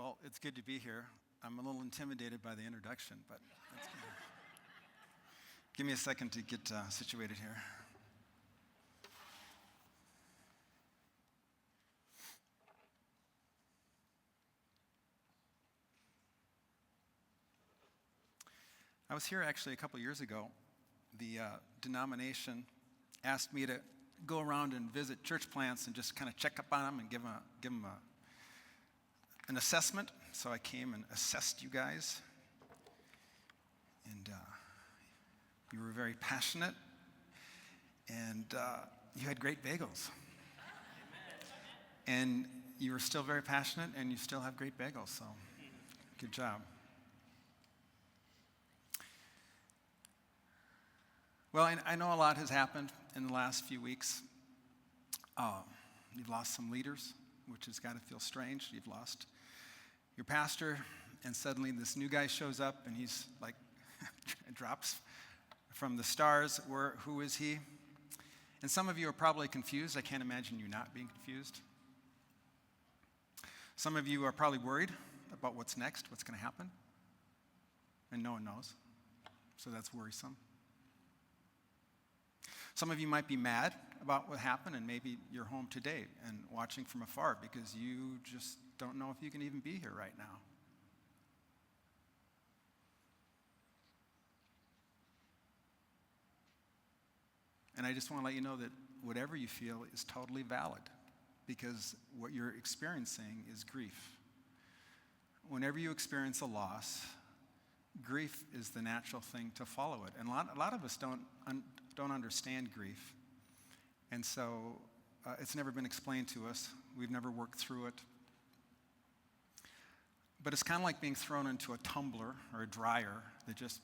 Well, it's good to be here. I'm a little intimidated by the introduction, but that's good. Give me a second to get situated here. I was here actually a couple years ago. The denomination asked me to go around and visit church plants and just kind of check up on them and give them an assessment. So I came and assessed you guys. And you were very passionate. And you had great bagels. And you were still very passionate, and you still have great bagels. So good job. Well, I know a lot has happened in the last few weeks. You've lost some leaders, which has got to feel strange. You've lost your pastor, and suddenly this new guy shows up, and he's like, drops from the stars. Who is he? And some of you are probably confused. I can't imagine you not being confused. Some of you are probably worried about what's next, what's going to happen, and no one knows. So that's worrisome. Some of you might be mad about what happened, and maybe you're home today and watching from afar because you just don't know if you can even be here right now. And I just want to let you know that whatever you feel is totally valid, because what you're experiencing is grief. Whenever you experience a loss, grief is the natural thing to follow it. And a lot of us don't understand grief. And so it's never been explained to us. We've never worked through it. But it's kind of like being thrown into a tumbler or a dryer that just,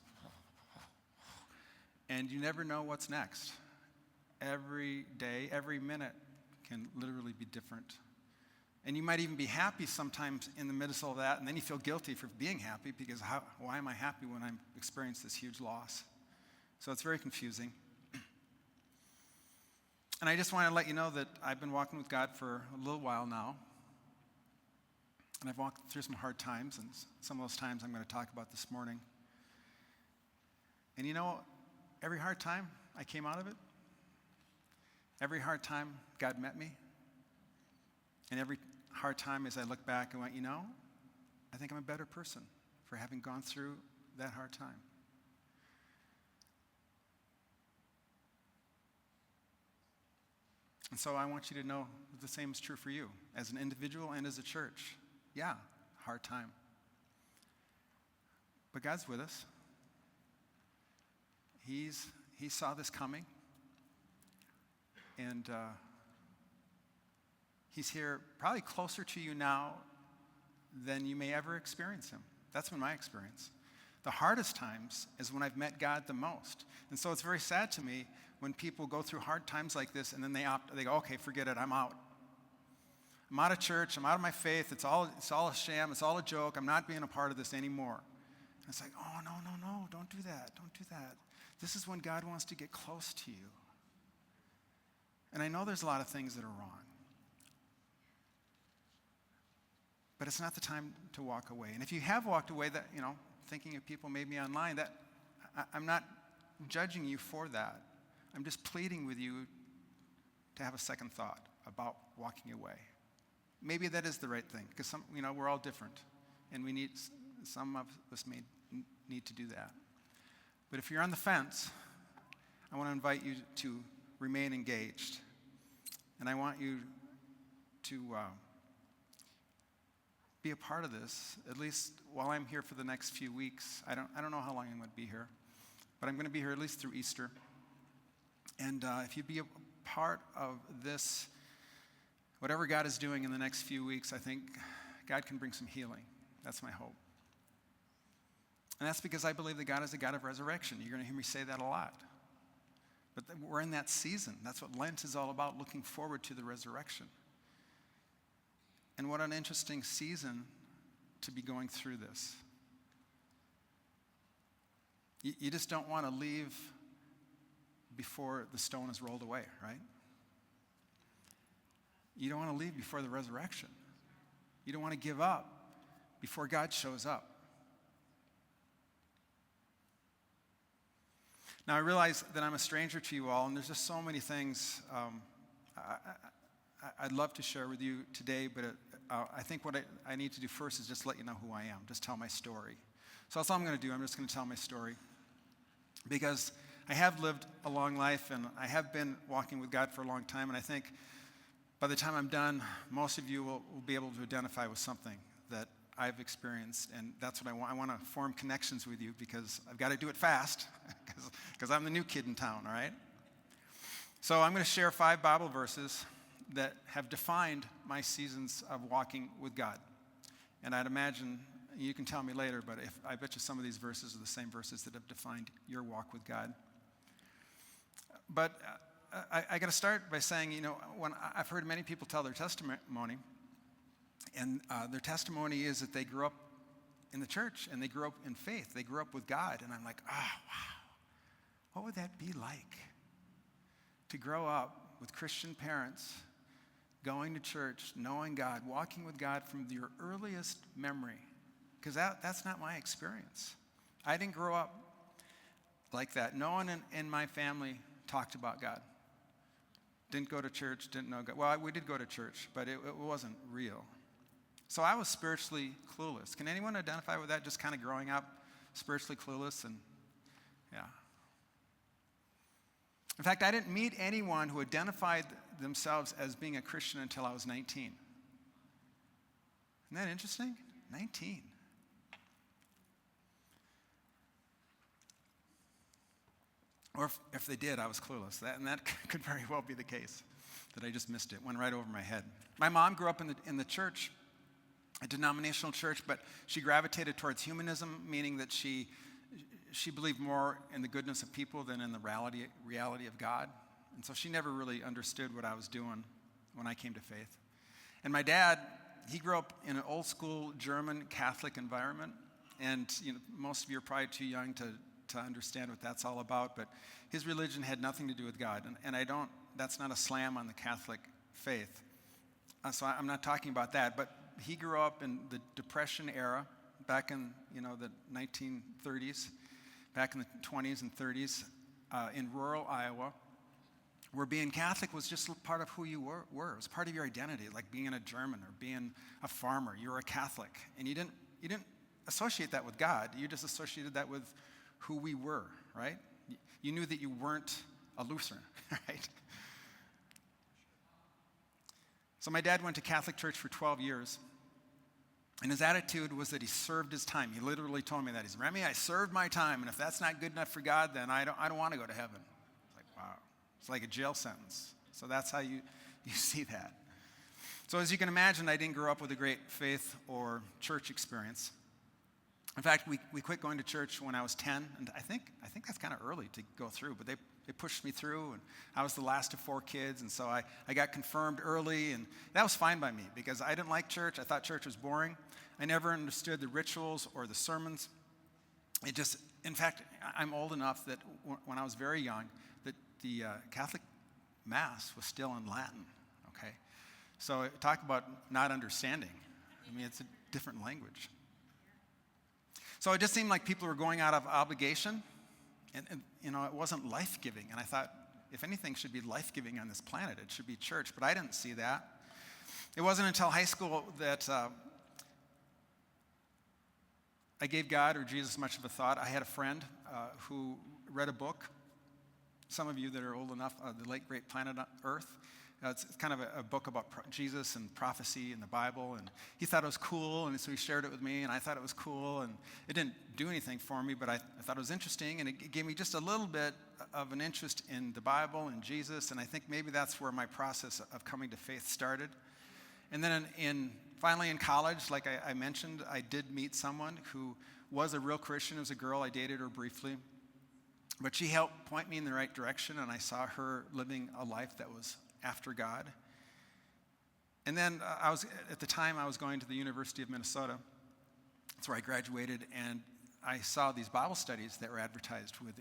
and you never know what's next. Every day, every minute can literally be different. And you might even be happy sometimes in the midst of all that, and then you feel guilty for being happy because why am I happy when I'm experiencing this huge loss? So it's very confusing. And I just want to let you know that I've been walking with God for a little while now. And I've walked through some hard times, and some of those times I'm going to talk about this morning. And you know, every hard time I came out of it. Every hard time God met me. And every hard time as I look back, I went, you know, I think I'm a better person for having gone through that hard time. And so I want you to know that the same is true for you as an individual and as a church. Yeah, hard time. But God's with us. He saw this coming. And He's here probably closer to you now than you may ever experience Him. That's been my experience. The hardest times is when I've met God the most. And so it's very sad to me when people go through hard times like this and then they go, okay, forget it, I'm out. I'm out of church, I'm out of my faith, it's all a sham, it's all a joke, I'm not being a part of this anymore. And it's like, oh, no, don't do that. This is when God wants to get close to you. And I know there's a lot of things that are wrong. But it's not the time to walk away. And if you have walked away, that, thinking of people maybe online, that I'm not judging you for that. I'm just pleading with you to have a second thought about walking away. Maybe that is the right thing, because we're all different, and some of us may need to do that. But if you're on the fence, I want to invite you to remain engaged, and I want you to be a part of this, at least while I'm here for the next few weeks. I don't know how long I'm going to be here, but I'm going to be here at least through Easter. And if you'd be a part of this, whatever God is doing in the next few weeks, I think God can bring some healing. That's my hope. And that's because I believe that God is a God of resurrection. You're going to hear me say that a lot. But we're in that season. That's what Lent is all about, looking forward to the resurrection. And what an interesting season to be going through this. You just don't want to leave before the stone is rolled away, right? You don't want to leave before the resurrection. You don't want to give up before God shows up. Now, I realize that I'm a stranger to you all, and there's just so many things I'd love to share with you today, but I think what I need to do first is just let you know who I am, just tell my story. So that's all I'm going to do. I'm just going to tell my story. Because I have lived a long life, and I have been walking with God for a long time, and I think by the time I'm done, most of you will be able to identify with something that I've experienced, and that's what I want. I want to form connections with you because I've got to do it fast because I'm the new kid in town, all right? So I'm going to share 5 Bible verses that have defined my seasons of walking with God. And I'd imagine, you can tell me later, but I bet you some of these verses are the same verses that have defined your walk with God. But I got to start by saying, when I've heard many people tell their testimony, and their testimony is that they grew up in the church and they grew up in faith. They grew up with God. And I'm like, wow, what would that be like to grow up with Christian parents, going to church, knowing God, walking with God from your earliest memory? Because that's not my experience. I didn't grow up like that. No one in my family talked about God. Didn't go to church, didn't know God. Well, we did go to church, but it wasn't real. So I was spiritually clueless. Can anyone identify with that, just kind of growing up spiritually clueless? And yeah. In fact, I didn't meet anyone who identified themselves as being a Christian until I was 19. Isn't that interesting? 19. Or if they did, I was clueless. And that could very well be the case, that I just missed it. Went right over my head. My mom grew up in the church, a denominational church, but she gravitated towards humanism, meaning that she believed more in the goodness of people than in the reality of God. And so she never really understood what I was doing when I came to faith. And my dad, he grew up in an old school German Catholic environment. And most of you are probably too young to understand what that's all about, but his religion had nothing to do with God. And that's not a slam on the Catholic faith. So I'm not talking about that, but he grew up in the Depression era, back in the 1930s, back in the 20s and 30s, in rural Iowa, where being Catholic was just part of who you were. It was part of your identity, like being a German or being a farmer. You were a Catholic, and you didn't associate that with God. You just associated that with who we were, right? You knew that you weren't a Lutheran, right? So my dad went to Catholic church for 12 years, and his attitude was that he served his time. He literally told me that. He said, Remy, I served my time, and if that's not good enough for God, then I don't want to go to heaven. It's like, wow. It's like a jail sentence. So that's how you see that. So as you can imagine, I didn't grow up with a great faith or church experience. In fact, we quit going to church when I was 10, and I think that's kind of early to go through, but they pushed me through, and I was the last of 4 kids, and so I got confirmed early, and that was fine by me because I didn't like church. I thought church was boring. I never understood the rituals or the sermons. In fact, I'm old enough that when I was very young, that the Catholic Mass was still in Latin, okay? So talk about not understanding. I mean, it's a different language. So it just seemed like people were going out of obligation, and it wasn't life-giving. And I thought, if anything should be life-giving on this planet, it should be church. But I didn't see that. It wasn't until high school that I gave God or Jesus much of a thought. I had a friend who read a book. Some of you that are old enough, The Late Great Planet Earth. It's kind of a book about Jesus and prophecy in the Bible, and he thought it was cool, and so he shared it with me, and I thought it was cool, and it didn't do anything for me, but I thought it was interesting, and it gave me just a little bit of an interest in the Bible and Jesus, and I think maybe that's where my process of coming to faith started. And then finally in college, like I mentioned, I did meet someone who was a real Christian. It was a girl. I dated her briefly, but she helped point me in the right direction, and I saw her living a life that was after God. And then at the time I was going to the University of Minnesota. That's where I graduated, and I saw these Bible studies that were advertised with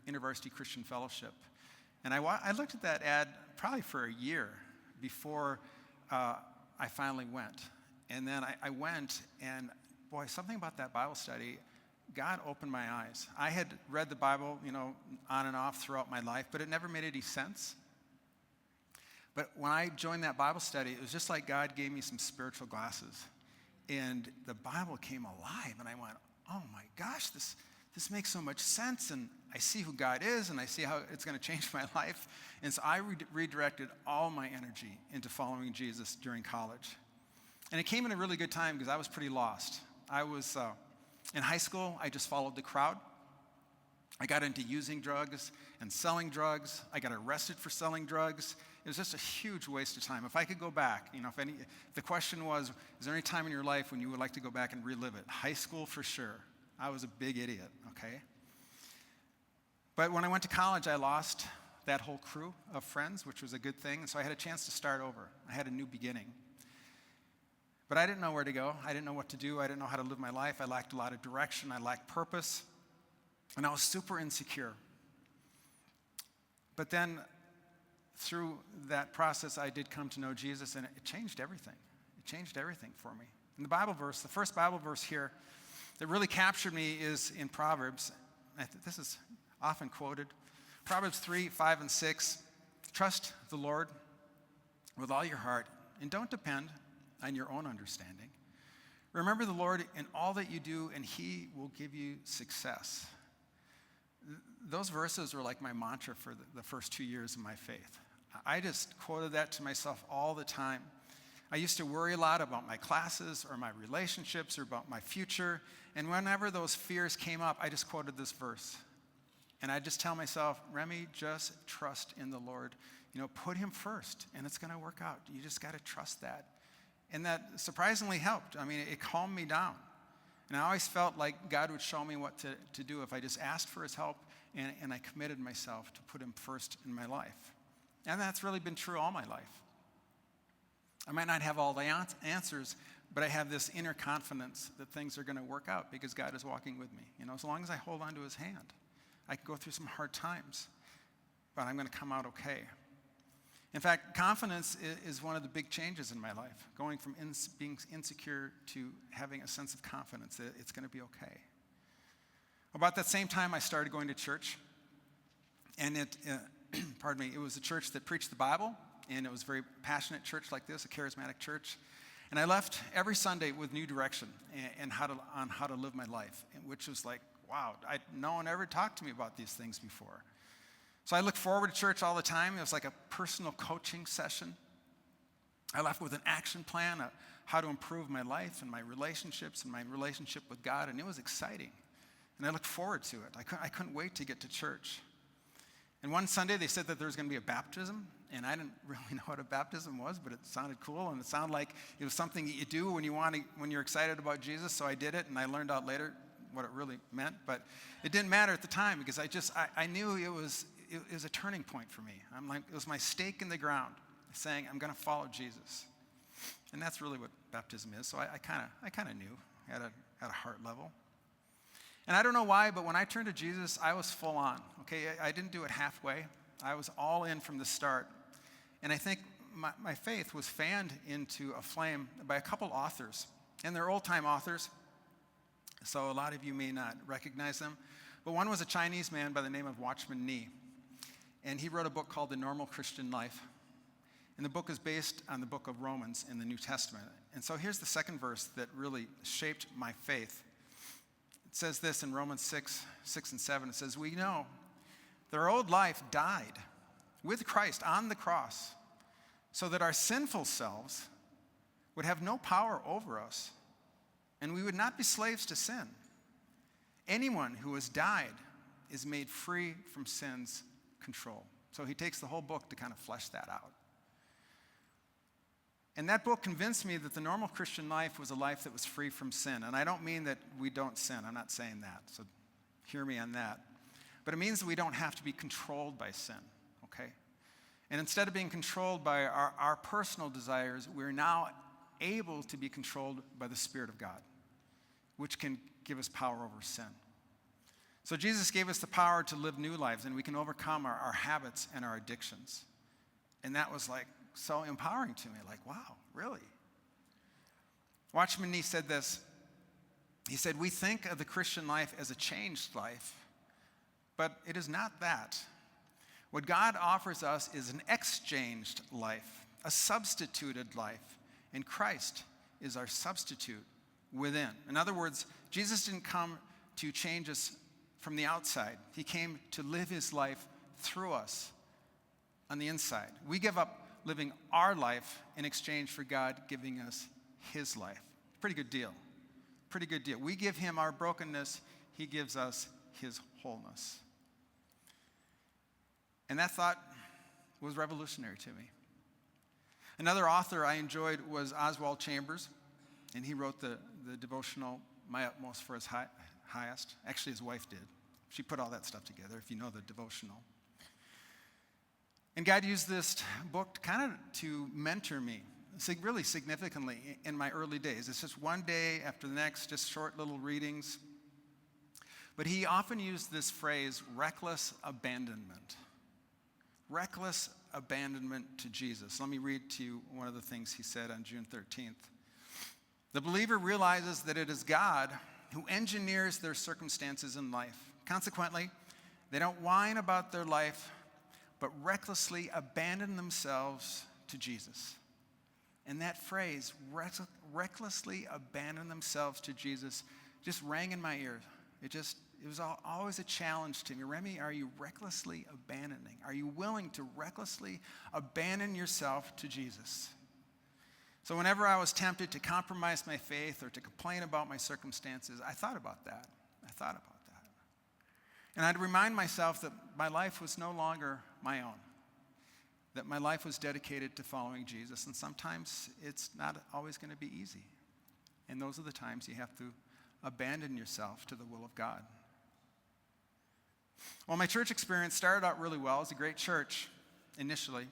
InterVarsity Christian Fellowship. And I looked at that ad probably for a year before I finally went. And then I went, and boy, something about that Bible study, God opened my eyes. I had read the Bible, on and off throughout my life, but it never made any sense. But when I joined that Bible study, it was just like God gave me some spiritual glasses. And the Bible came alive, and I went, oh my gosh, this makes so much sense, and I see who God is, and I see how it's going to change my life. And so I redirected all my energy into following Jesus during college. And it came in a really good time because I was pretty lost. I was in high school, I just followed the crowd. I got into using drugs and selling drugs. I got arrested for selling drugs. It was just a huge waste of time. If I could go back, if the question was, is there any time in your life when you would like to go back and relive it? High school for sure. I was a big idiot, okay? But when I went to college, I lost that whole crew of friends, which was a good thing. And so I had a chance to start over. I had a new beginning. But I didn't know where to go. I didn't know what to do. I didn't know how to live my life. I lacked a lot of direction. I lacked purpose. And I was super insecure. But then through that process, I did come to know Jesus, and it changed everything. It changed everything for me. And the first Bible verse here that really captured me is in Proverbs. This is often quoted. Proverbs 3, 5, and 6. Trust the Lord with all your heart, and don't depend on your own understanding. Remember the Lord in all that you do, and he will give you success. Those verses were like my mantra for the first 2 years of my faith. I just quoted that to myself all the time. I used to worry a lot about my classes or my relationships or about my future. And whenever those fears came up, I just quoted this verse. And I just tell myself, Remy, just trust in the Lord. Put him first, and it's going to work out. You just got to trust that. And that surprisingly helped. It calmed me down. And I always felt like God would show me what to do if I just asked for his help and I committed myself to put him first in my life. And that's really been true all my life. I might not have all the answers, but I have this inner confidence that things are going to work out because God is walking with me. As long as I hold on to his hand, I can go through some hard times, but I'm going to come out okay. In fact, confidence is one of the big changes in my life, going from being insecure to having a sense of confidence that it's going to be okay. About that same time, I started going to church, and it was a church that preached the Bible, and it was a very passionate church like this, a charismatic church. And I left every Sunday with new direction on how to live my life, which was like, wow, no one ever talked to me about these things before. So I look forward to church all the time. It was like a personal coaching session. I left with an action plan of how to improve my life and my relationships and my relationship with God, and it was exciting. And I looked forward to it. I couldn't wait to get to church. And one Sunday they said that there was going to be a baptism, and I didn't really know what a baptism was, but it sounded cool, and it sounded like it was something that you do when you're excited about Jesus. So I did it, and I learned out later what it really meant, but it didn't matter at the time because I knew it was a turning point for me. It was my stake in the ground, saying I'm going to follow Jesus, and that's really what baptism is. So I kind of knew at a heart level. And I don't know why, but when I turned to Jesus, I was full on. Okay, I didn't do it halfway. I was all in from the start. And I think my faith was fanned into a flame by a couple authors. And they're old-time authors, so a lot of you may not recognize them. But one was a Chinese man by the name of Watchman Nee. And he wrote a book called The Normal Christian Life. And the book is based on the book of Romans in the New Testament. And so here's the second verse that really shaped my faith. It says this in Romans 6 and 7. It says, we know that our old life died with Christ on the cross so that our sinful selves would have no power over us and we would not be slaves to sin. Anyone who has died is made free from sin's control. So he takes the whole book to kind of flesh that out. And that book convinced me that the normal Christian life was a life that was free from sin. And I don't mean that we don't sin. I'm not saying that. So hear me on that. But it means that we don't have to be controlled by sin, okay? And instead of being controlled by our personal desires, we're now able to be controlled by the Spirit of God, which can give us power over sin. So Jesus gave us the power to live new lives, and we can overcome our habits and our addictions. And that was like so empowering to me, like, wow, really? Watchman Nee said this. He said, we think of the Christian life as a changed life, but it is not that. What God offers us is an exchanged life, a substituted life, and Christ is our substitute within. In other words, Jesus didn't come to change us from the outside. He came to live his life through us on the inside. We give up living our life in exchange for God giving us his life. Pretty good deal. Pretty good deal. We give him our brokenness. He gives us his wholeness. And that thought was revolutionary to me. Another author I enjoyed was Oswald Chambers, and he wrote the devotional, My Utmost for His Highest. Actually, his wife did. She put all that stuff together, if you know the devotional. And God used this book kind of to mentor me, really significantly in my early days. It's just one day after the next, just short little readings. But he often used this phrase, reckless abandonment. Reckless abandonment to Jesus. Let me read to you one of the things he said on June 13th. The believer realizes that it is God who engineers their circumstances in life. Consequently, they don't whine about their life, but recklessly abandon themselves to Jesus. And that phrase, recklessly abandon themselves to Jesus, just rang in my ears. It was always a challenge to me. Remy, are you recklessly abandoning? Are you willing to recklessly abandon yourself to Jesus? So whenever I was tempted to compromise my faith or to complain about my circumstances, I thought about that. And I'd remind myself that my life was no longer my own, that my life was dedicated to following Jesus. And sometimes it's not always going to be easy. And those are the times you have to abandon yourself to the will of God. Well, my church experience started out really well. It was a great church initially,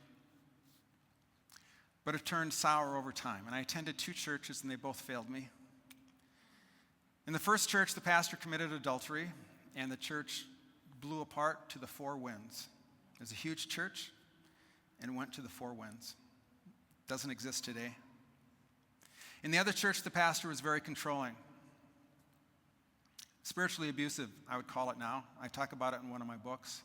but it turned sour over time. And I attended 2 churches, and they both failed me. In the first church, the pastor committed adultery, and the church blew apart to the 4 winds. It was a huge church, and went to the 4 winds. Doesn't exist today. In the other church, the pastor was very controlling. Spiritually abusive, I would call it now. I talk about it in one of my books.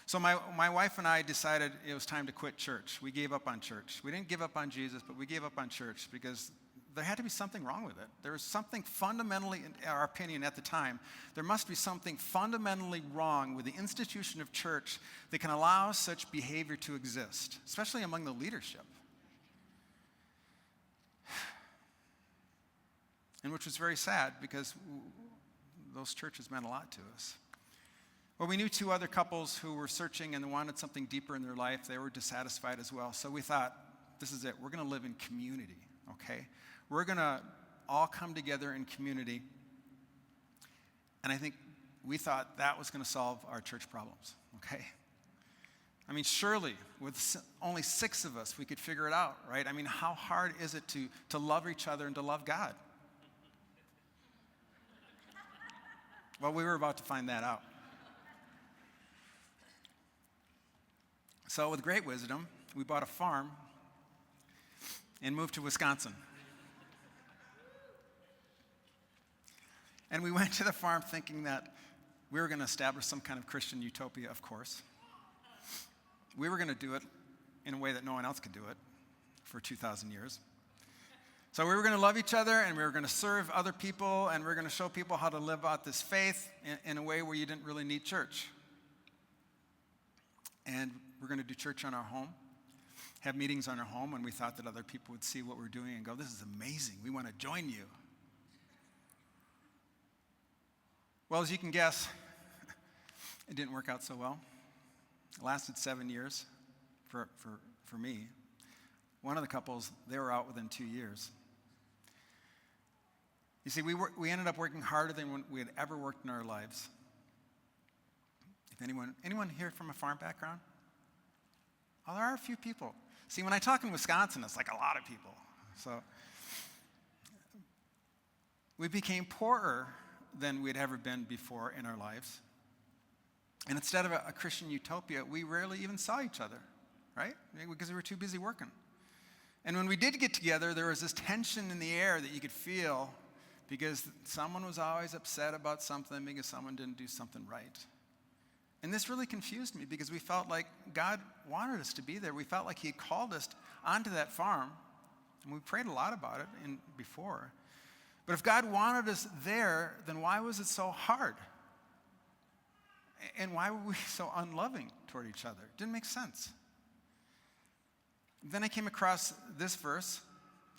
So my wife and I decided it was time to quit church. We gave up on church. We didn't give up on Jesus, but we gave up on church because there had to be something wrong with it. There was something fundamentally, in our opinion at the time, there must be something fundamentally wrong with the institution of church that can allow such behavior to exist, especially among the leadership. And which was very sad because those churches meant a lot to us. Well, we knew 2 other couples who were searching and wanted something deeper in their life. They were dissatisfied as well. So we thought, this is it. We're going to live in community, okay? We're going to all come together in community. And I think we thought that was going to solve our church problems, okay? I mean, surely with only 6 of us, we could figure it out, right? I mean, how hard is it to love each other and to love God? Well, we were about to find that out. So with great wisdom, we bought a farm and moved to Wisconsin. And we went to the farm thinking that we were going to establish some kind of Christian utopia, of course. We were going to do it in a way that no one else could do it for 2,000 years. So we were going to love each other, and we were going to serve other people, and we were going to show people how to live out this faith in a way where you didn't really need church. And we're going to do church on our home, have meetings on our home, and we thought that other people would see what we're doing and go, this is amazing. We want to join you. Well, as you can guess, it didn't work out so well. It lasted 7 years for me. One of the couples, they were out within 2 years. You see, we ended up working harder than we had ever worked in our lives. If anyone here from a farm background? Oh, there are a few people. See, when I talk in Wisconsin, it's like a lot of people. So we became poorer than we'd ever been before in our lives. And instead of a Christian utopia, we rarely even saw each other, right? Because we were too busy working. And when we did get together, there was this tension in the air that you could feel because someone was always upset about something because someone didn't do something right. And this really confused me because we felt like God wanted us to be there. We felt like he had called us onto that farm, and we prayed a lot about it before. But if God wanted us there, then why was it so hard? And why were we so unloving toward each other? It didn't make sense. Then I came across this verse.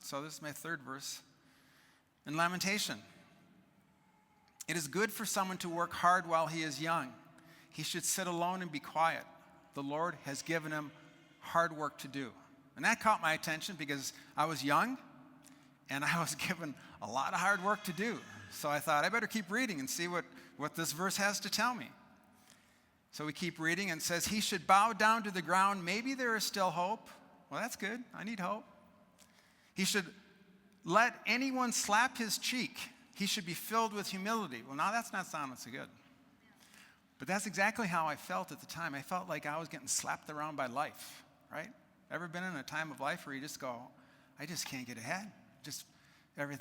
So this is my third verse. In Lamentation. It is good for someone to work hard while he is young. He should sit alone and be quiet. The Lord has given him hard work to do. And that caught my attention because I was young and I was given a lot of hard work to do. So I thought I better keep reading and see what this verse has to tell me. So we keep reading, and it says, he should bow down to the ground. Maybe there is still hope. Well, that's good. I need hope. He should let anyone slap his cheek. He should be filled with humility. Well, now that's not sounding so good. But that's exactly how I felt at the time. I felt like I was getting slapped around by life, right? Ever been in a time of life where you just go, I just can't get ahead. Just every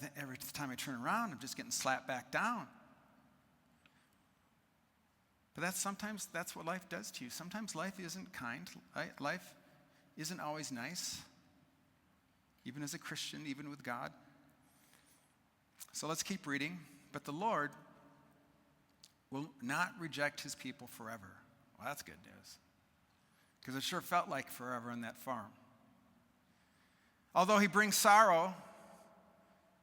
time I turn around, I'm just getting slapped back down. But sometimes that's what life does to you. Sometimes life isn't kind. Right? Life isn't always nice, even as a Christian, even with God. So let's keep reading. But the Lord will not reject his people forever. Well, that's good news, because it sure felt like forever on that farm. Although he brings sorrow,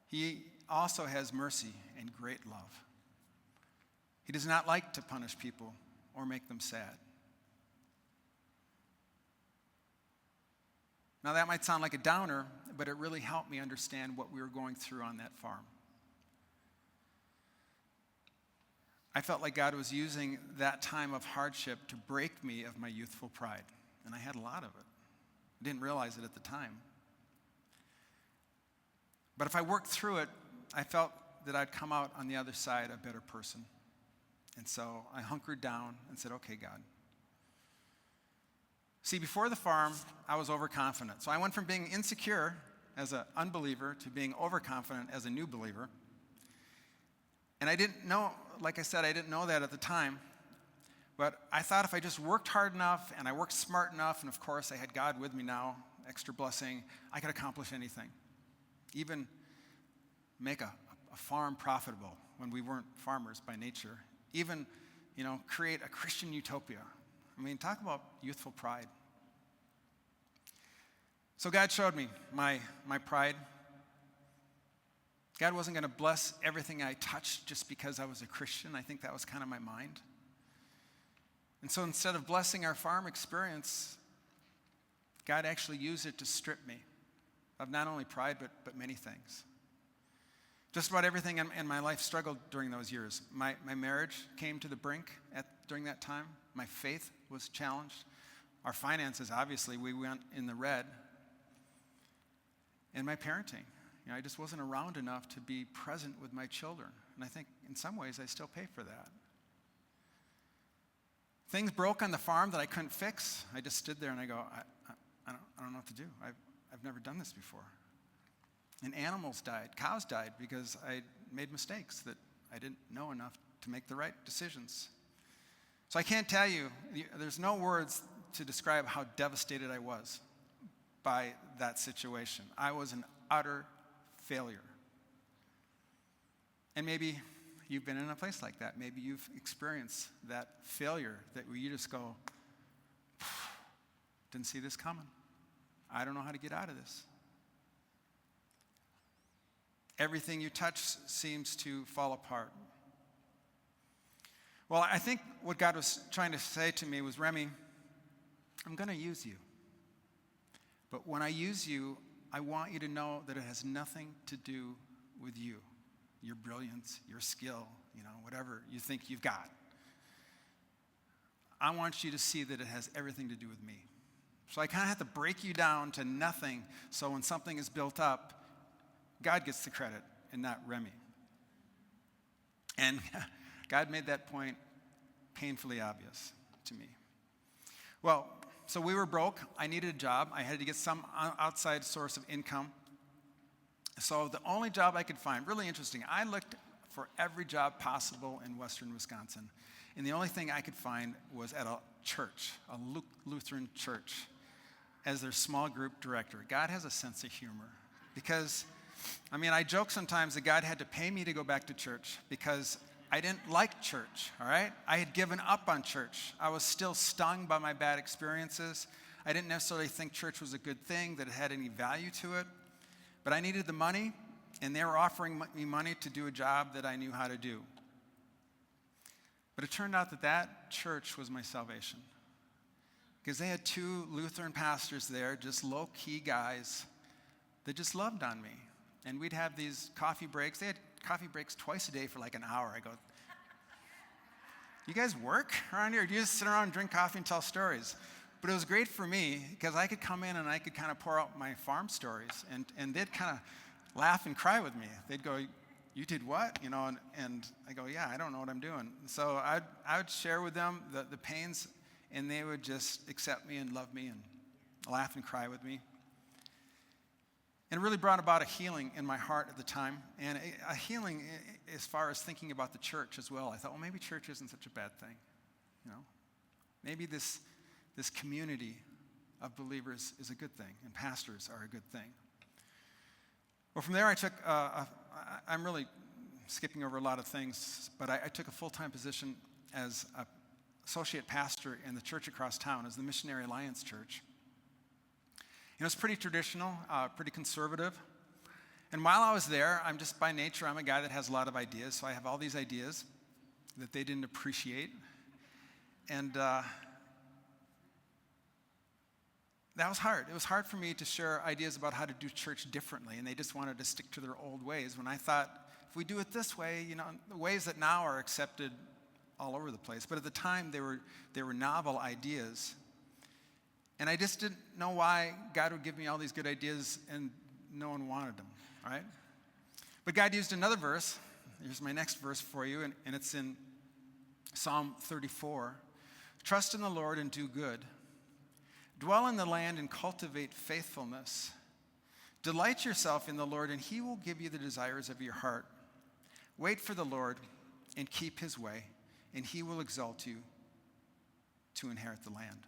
he also has mercy and great love. He does not like to punish people or make them sad. Now that might sound like a downer, but it really helped me understand what we were going through on that farm. I felt like God was using that time of hardship to break me of my youthful pride, and I had a lot of it. I didn't realize it at the time. But if I worked through it, I felt that I'd come out on the other side a better person. And so I hunkered down and said, okay, God. See, before the farm, I was overconfident. So I went from being insecure as an unbeliever to being overconfident as a new believer. And I didn't know, like I said, I didn't know that at the time. But I thought if I just worked hard enough and I worked smart enough, and of course I had God with me now, extra blessing, I could accomplish anything. Even make a farm profitable when we weren't farmers by nature. Even, create a Christian utopia. I mean, talk about youthful pride. So God showed me my pride. God wasn't going to bless everything I touched just because I was a Christian. I think that was kind of my mind. And so instead of blessing our farm experience, God actually used it to strip me of not only pride, but many things. Just about everything in my life struggled during those years. My marriage came to the brink during that time. My faith was challenged. Our finances, obviously, we went in the red. And my parenting. I just wasn't around enough to be present with my children. And I think in some ways I still pay for that. Things broke on the farm that I couldn't fix. I just stood there and I go, I don't know what to do. I've never done this before. And animals died, cows died, because I made mistakes that I didn't know enough to make the right decisions. So I can't tell you, there's no words to describe how devastated I was by that situation. I was an utter failure. And maybe you've been in a place like that. Maybe you've experienced that failure that where you just go, didn't see this coming. I don't know how to get out of this. Everything you touch seems to fall apart. Well, I think what God was trying to say to me was, Remy, I'm going to use you. But when I use you, I want you to know that it has nothing to do with you, your brilliance, your skill, whatever you think you've got. I want you to see that it has everything to do with me. So I kind of have to break you down to nothing, so when something is built up, God gets the credit and not Remy. And God made that point painfully obvious to me. Well, so we were broke. I needed a job. I had to get some outside source of income. So the only job I could find, really interesting, I looked for every job possible in western Wisconsin. And the only thing I could find was at a church, a Lutheran church, as their small group director. God has a sense of humor. Because, I joke sometimes that God had to pay me to go back to church because I didn't like church, all right? I had given up on church. I was still stung by my bad experiences. I didn't necessarily think church was a good thing, that it had any value to it. But I needed the money, and they were offering me money to do a job that I knew how to do. But it turned out that that church was my salvation. Because they had 2 Lutheran pastors there, just low-key guys that just loved on me. And we'd have these coffee breaks. They had coffee breaks twice a day for like an hour. I go, you guys work around here? Or do you just sit around and drink coffee and tell stories? But it was great for me because I could come in and I could kind of pour out my farm stories. And they'd kind of laugh and cry with me. They'd go, you did what? And I go, yeah, I don't know what I'm doing. So I would share with them the pains, and they would just accept me and love me and laugh and cry with me. And it really brought about a healing in my heart at the time, and a healing as far as thinking about the church as well. I thought, well, maybe church isn't such a bad thing. Maybe this community of believers is a good thing, and pastors are a good thing. Well, from there I took, I'm really skipping over a lot of things, but I took a full-time position as an associate pastor in the church across town, as the Missionary Alliance Church. It was pretty traditional, pretty conservative. And while I was there, by nature, I'm a guy that has a lot of ideas, so I have all these ideas that they didn't appreciate. And that was hard. It was hard for me to share ideas about how to do church differently, and they just wanted to stick to their old ways. When I thought, if we do it this way, the ways that now are accepted all over the place. But at the time, they were novel ideas. And I just didn't know why God would give me all these good ideas and no one wanted them, right? But God used another verse. Here's my next verse for you, and it's in Psalm 34. Trust in the Lord and do good. Dwell in the land and cultivate faithfulness. Delight yourself in the Lord, and he will give you the desires of your heart. Wait for the Lord and keep his way, and he will exalt you to inherit the land.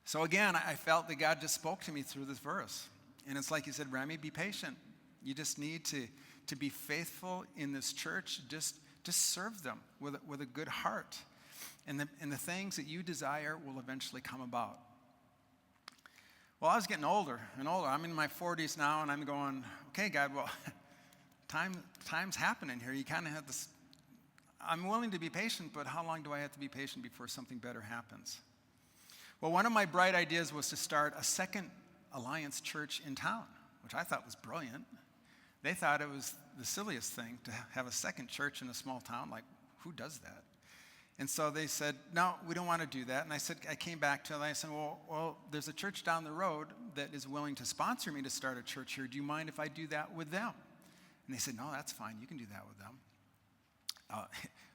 So again, I felt that God just spoke to me through this verse. And it's like he said, Remy, be patient. You just need to be faithful in this church. Just serve them with a good heart. And the things that you desire will eventually come about. Well, I was getting older and older. I'm in my 40s now, and I'm going, okay, God, well, time's happening here. You kind of have this. I'm willing to be patient, but how long do I have to be patient before something better happens? Well, one of my bright ideas was to start a second Alliance church in town, which I thought was brilliant. They thought it was the silliest thing to have a second church in a small town. Like, who does that? And so they said, no, we don't want to do that. And I came back to them, and I said, well, there's a church down the road that is willing to sponsor me to start a church here. Do you mind if I do that with them? And they said, no, that's fine. You can do that with them.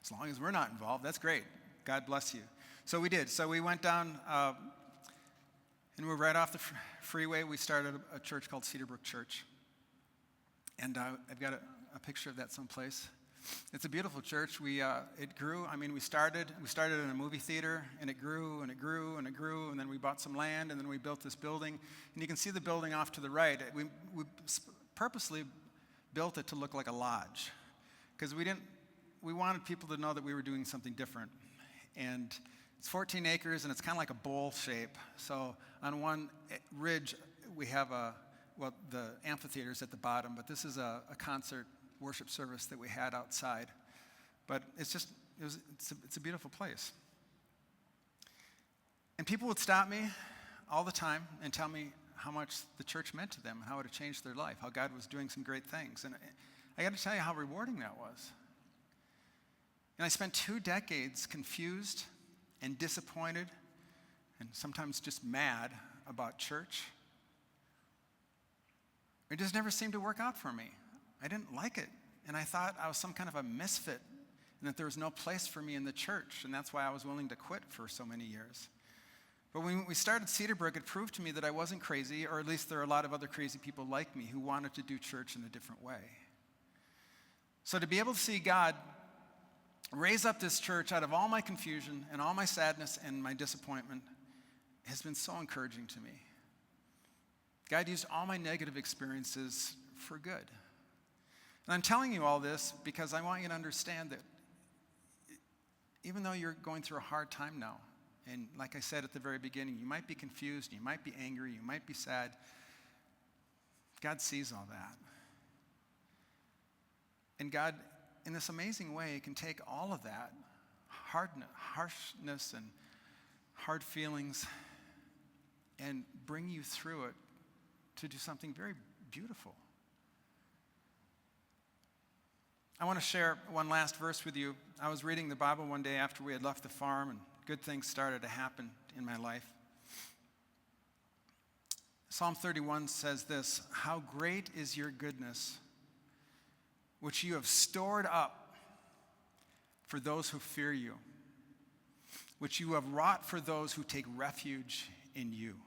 As long as we're not involved, that's great. God bless you. So we did. So we went down, and we were right off the freeway. We started a church called Cedarbrook Church. And I've got a picture of that someplace. It's a beautiful church. It grew. We started in a movie theater, and it grew, and it grew, and it grew, and then we bought some land, and then we built this building. And you can see the building off to the right. We purposely built it to look like a lodge, because we wanted people to know that we were doing something different. And it's 14 acres, and it's kind of like a bowl shape. So on one ridge, we have the amphitheater's at the bottom, but this is a concert worship service that we had outside. But it's a beautiful place. And people would stop me all the time and tell me how much the church meant to them, how it had changed their life, how God was doing some great things. And I got to tell you how rewarding that was. And I spent 2 decades confused and disappointed and sometimes just mad about church. It just never seemed to work out for me. I didn't like it. And I thought I was some kind of a misfit and that there was no place for me in the church. And that's why I was willing to quit for so many years. But when we started Cedarbrook, it proved to me that I wasn't crazy, or at least there are a lot of other crazy people like me who wanted to do church in a different way. So to be able to see God raise up this church out of all my confusion and all my sadness and my disappointment has been so encouraging to me. God used all my negative experiences for good. And I'm telling you all this because I want you to understand that even though you're going through a hard time now, and like I said at the very beginning, you might be confused, you might be angry, you might be sad, God sees all that. And God, in this amazing way, can take all of that harshness and hard feelings and bring you through it to do something very beautiful. I want to share one last verse with you. I was reading the Bible one day after we had left the farm, and good things started to happen in my life. Psalm 31 says this, "How great is your goodness, which you have stored up for those who fear you, which you have wrought for those who take refuge in you."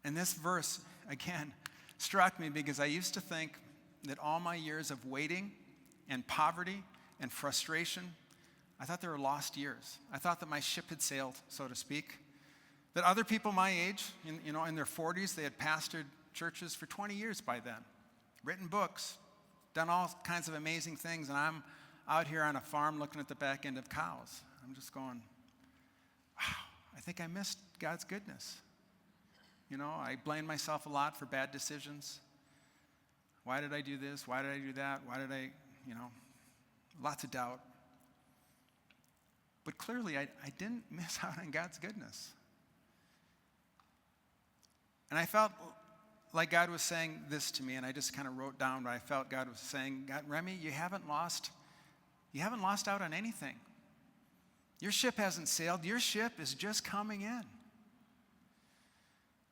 And this verse, again, struck me because I used to think that all my years of waiting and poverty and frustration, I thought they were lost years. I thought that my ship had sailed, so to speak. That other people my age, in their 40s, they had pastored churches for 20 years by then, written books, done all kinds of amazing things, and I'm out here on a farm looking at the back end of cows. I'm just going, wow, I think I missed God's goodness. I blame myself a lot for bad decisions. Why did I do this? Why did I do that? Why did I, lots of doubt. But clearly, I didn't miss out on God's goodness. And I felt like God was saying this to me, and I just kind of wrote down what I felt God was saying. God, Remy, you haven't lost out on anything. Your ship hasn't sailed. Your ship is just coming in.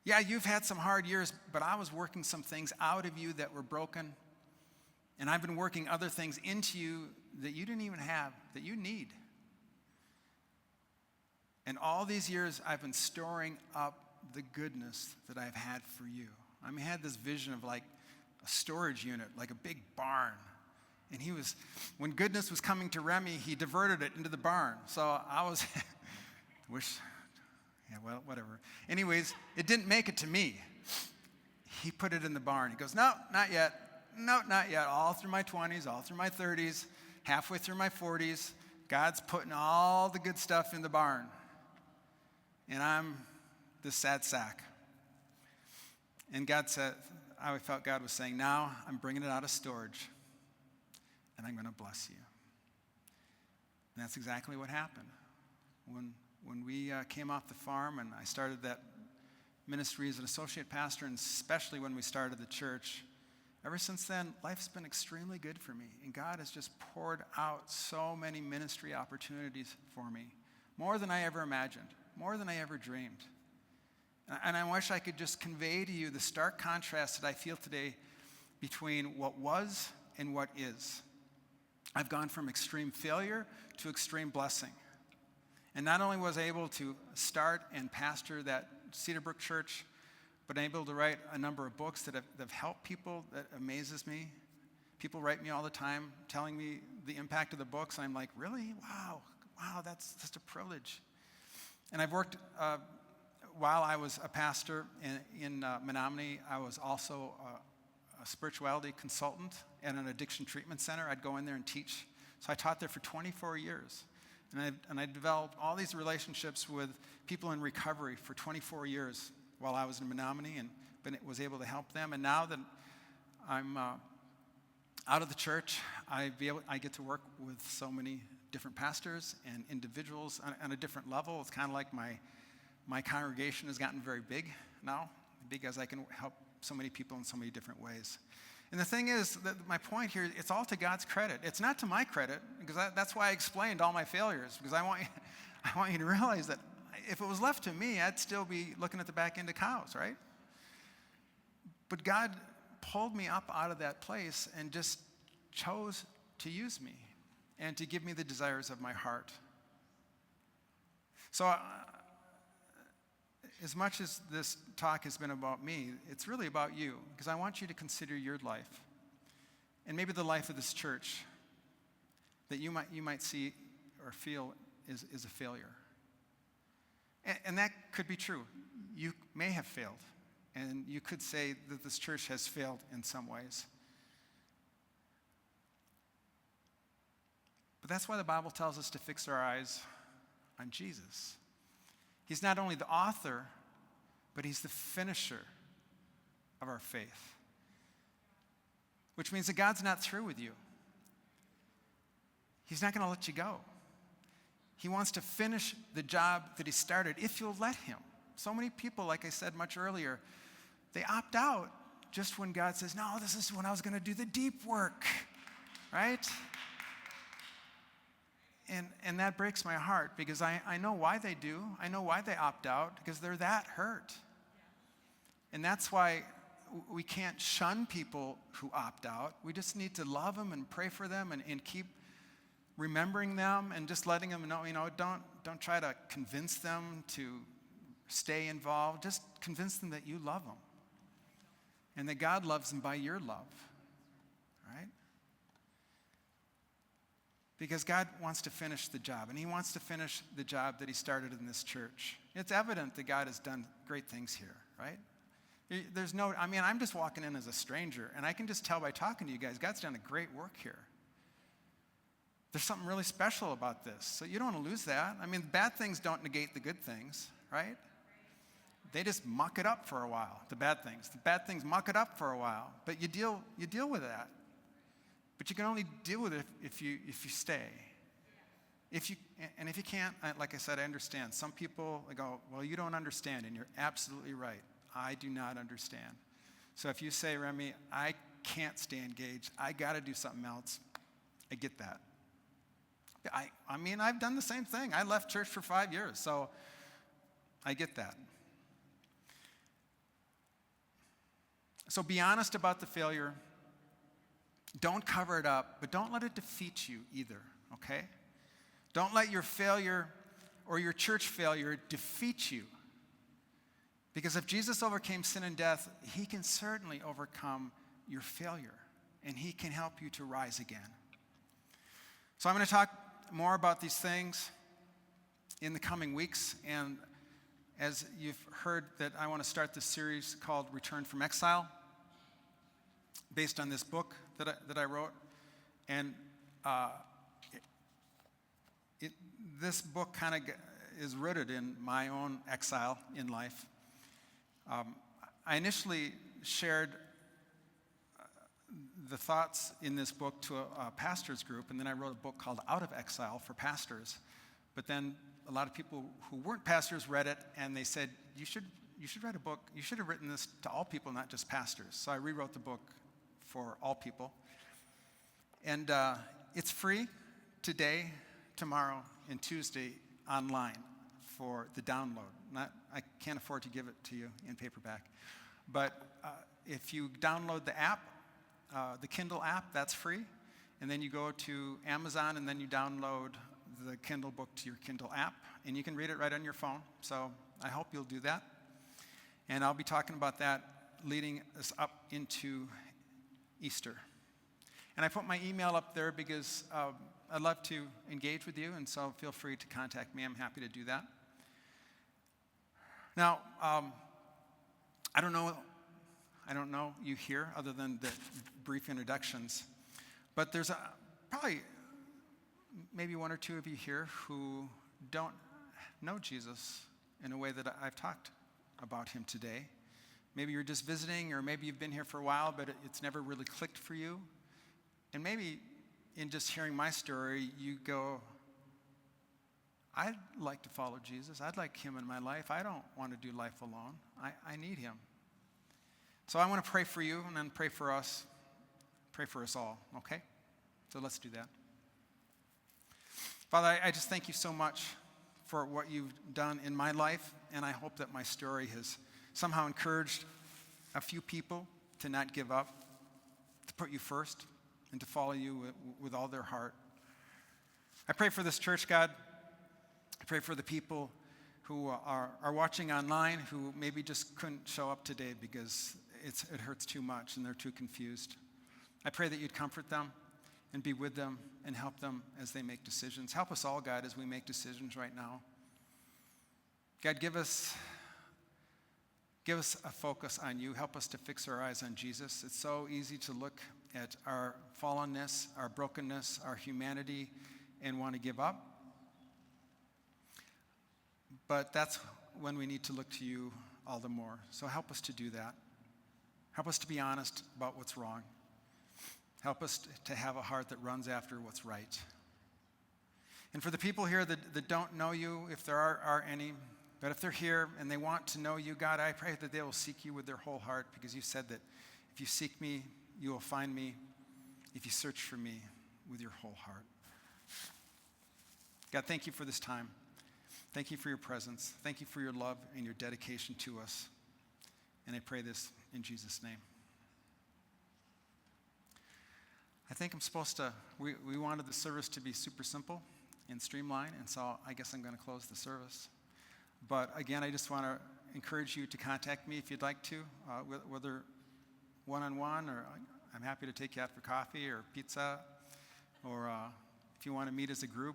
Yeah, you've had some hard years, but I was working some things out of you that were broken, and I've been working other things into you that you didn't even have, that you need. And all these years, I've been storing up the goodness that I've had for you. I had this vision of like a storage unit, like a big barn. And when goodness was coming to Remy, he diverted it into the barn. So I was, whatever. Anyways, it didn't make it to me. He put it in the barn. He goes, no, not yet. No, not yet. All through my 20s, all through my 30s, halfway through my 40s, God's putting all the good stuff in the barn. And I'm this sad sack. And God said, I felt God was saying, now I'm bringing it out of storage, and I'm going to bless you. And that's exactly what happened. When we came off the farm and I started that ministry as an associate pastor, and especially when we started the church, ever since then, life's been extremely good for me. And God has just poured out so many ministry opportunities for me, more than I ever imagined, more than I ever dreamed. And I wish I could just convey to you the stark contrast that I feel today between what was and what is. I've gone from extreme failure to extreme blessing. And not only was I able to start and pastor that Cedarbrook church, but I'm able to write a number of books that have helped people. That amazes me. People write me all the time telling me the impact of the books. And I'm like, really? Wow, that's just a privilege. And I've worked, while I was a pastor in Menominee, I was also a spirituality consultant at an addiction treatment center. I'd go in there and teach. So I taught there for 24 years. And I developed all these relationships with people in recovery for 24 years while I was in Menominee, and was able to help them. And now that I'm out of the church, I get to work with so many different pastors and individuals on a different level. It's kind of like my congregation has gotten very big now because I can help so many people in so many different ways. And the thing is, that my point here, it's all to God's credit. It's not to my credit, because that's why I explained all my failures, because I want you to realize that if it was left to me, I'd still be looking at the back end of cows, right? But God pulled me up out of that place and just chose to use me and to give me the desires of my heart. So as much as this talk has been about me, it's really about you, because I want you to consider your life and maybe the life of this church that you might see or feel is a failure. And that could be true. You may have failed, and you could say that this church has failed in some ways. But that's why the Bible tells us to fix our eyes on Jesus. He's not only the author, but he's the finisher of our faith. Which means that God's not through with you. He's not going to let you go. He wants to finish the job that he started if you'll let him. So many people, like I said much earlier, they opt out just when God says, no, this is when I was going to do the deep work, right? And that breaks my heart, because I know why they do. I know why they opt out, because they're that hurt. And that's why we can't shun people who opt out. We just need to love them and pray for them and keep remembering them and just letting them know, don't try to convince them to stay involved. Just convince them that you love them and that God loves them by your love, right? Because God wants to finish the job, and he wants to finish the job that he started in this church. It's evident that God has done great things here, right? I'm just walking in as a stranger, and I can just tell by talking to you guys, God's done a great work here. There's something really special about this, so you don't want to lose that. Bad things don't negate the good things, right? They just muck it up for a while, the bad things. The bad things muck it up for a while, but you deal with that. But you can only deal with it if you stay. If you can't, like I said, I understand. Some people go, well, you don't understand, and you're absolutely right. I do not understand. So if you say, Remy, I can't stay engaged, I got to do something else, I get that. I've done the same thing. I left church for 5 years, so I get that. So be honest about the failure. Don't cover it up, but don't let it defeat you either, okay? Don't let your failure or your church failure defeat you. Because if Jesus overcame sin and death, he can certainly overcome your failure, and he can help you to rise again. So I'm going to talk more about these things in the coming weeks, and as you've heard that I want to start this series called Return from Exile, based on this book that I wrote. And this book kind of is rooted in my own exile in life. I initially shared the thoughts in this book to a pastor's group, and then I wrote a book called Out of Exile for pastors. But then a lot of people who weren't pastors read it, and they said, you should write a book. You should have written this to all people, not just pastors. So I rewrote the book for all people. And it's free today, tomorrow, and Tuesday online for the download. I can't afford to give it to you in paperback. But if you download the app, the Kindle app, that's free. And then you go to Amazon, and then you download the Kindle book to your Kindle app, and you can read it right on your phone. So I hope you'll do that. And I'll be talking about that leading us up into Easter. And I put my email up there because I'd love to engage with you, and so feel free to contact me. I'm happy to do that. Now, I don't know you here other than the brief introductions, but there's probably maybe one or two of you here who don't know Jesus in a way that I've talked about him today. Maybe you're just visiting, or maybe you've been here for a while, but it's never really clicked for you. And maybe in just hearing my story, you go, I'd like to follow Jesus. I'd like him in my life. I don't want to do life alone. I need him. So I want to pray for you and then pray for us all, okay? So let's do that. Father, I just thank you so much for what you've done in my life, and I hope that my story has somehow encouraged a few people to not give up, to put you first, and to follow you with all their heart. I pray for this church, God. I pray for the people who are watching online who maybe just couldn't show up today because it hurts too much and they're too confused. I pray that you'd comfort them and be with them and help them as they make decisions. Help us all, God, as we make decisions right now. God, give us a focus on you. Help us to fix our eyes on Jesus. It's so easy to look at our fallenness, our brokenness, our humanity, and want to give up. But that's when we need to look to you all the more. So help us to do that. Help us to be honest about what's wrong. Help us to have a heart that runs after what's right. And for the people here that don't know you, if there are any, but if they're here and they want to know you, God, I pray that they will seek you with their whole heart, because you said that if you seek me, you will find me if you search for me with your whole heart. God, thank you for this time. Thank you for your presence. Thank you for your love and your dedication to us. And I pray this in Jesus' name. I think I'm supposed to, we wanted the service to be super simple and streamlined, and so I guess I'm going to close the service. But again, I just want to encourage you to contact me if you'd like to, whether one-on-one, or I'm happy to take you out for coffee or pizza, or if you want to meet as a group.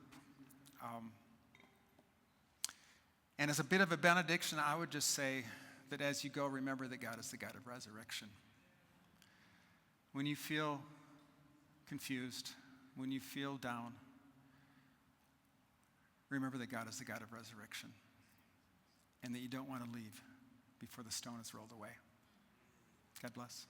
And as a bit of a benediction, I would just say that as you go, remember that God is the God of resurrection. When you feel confused, when you feel down, remember that God is the God of resurrection, and that you don't want to leave before the stone is rolled away. God bless.